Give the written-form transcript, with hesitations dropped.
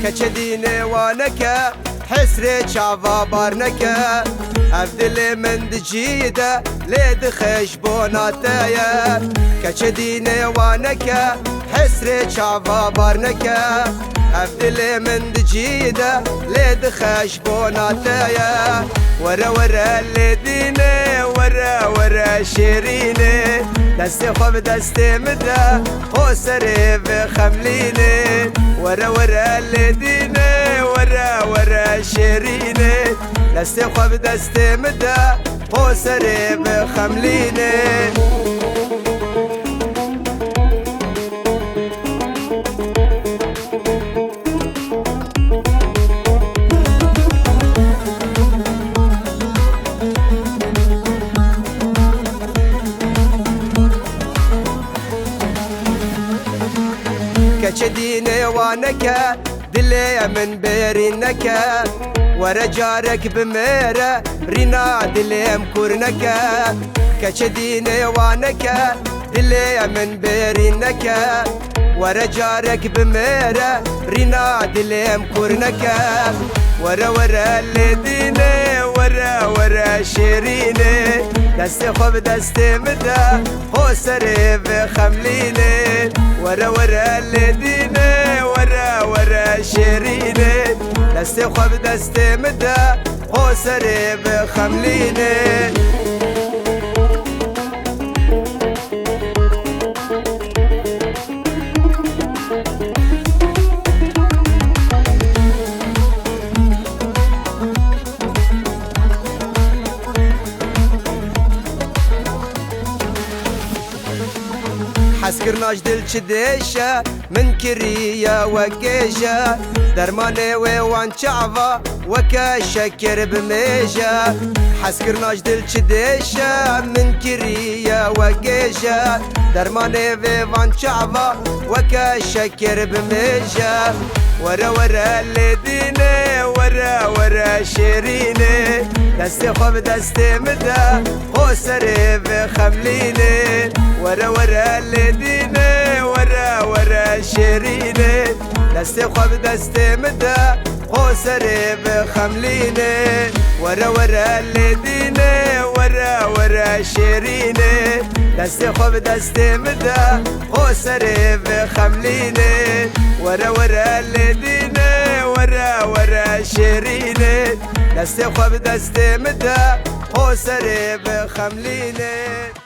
كچديني وانكا حسري شعفا بارنكا افدل من دجيدة ليد خشبوناتايا كچديني وانكا حسري شعفا بارنكا افدل من دجيدة ليد خشبوناتايا ورا ورا الليديني ورا ورا شيريني دستي خوب دستي مدا خسري بخمليني ورا ورا الليديني ورا ورا شيريني دستي خوب دستي مدا خسري بخمليني كچديني وانكا دلي من بيرينكا ورا جارك بميرا رينا دلي مكورنكا كچديني وانكا دلي من بيرينكا ورا جارك بميرا رينا دلي مكورنكا ورا ورا الليديني ورا ورا شيريني دستي خوب دستي مدا خسري بخمليني ورا ورا الليديني ورا ورا شيريني دستي خوب دستي مدا خسري بخمليني حسكرناش دل چديشة من كريا وكيشة درماني وان شعفا وكا شكر بميشة حسكرناش دل چديشة من كريا وكيشة درماني وان شعفا وكا شكر بميشة ورا ورا الليديني ورا ورا شيريني دستي خوب دستي مدا خسري بخمليني ورا ورا الليديني ورا ورا شيريني دستي خوب دستي مدا خسري بخمليني ورا ورا الليديني ورا ورا شيريني دستي خوب دستي مدا خسري بخمليني ورا ورا الليديني ورا ورا شيريني دستي خوب دستي مدا خسري بخمليني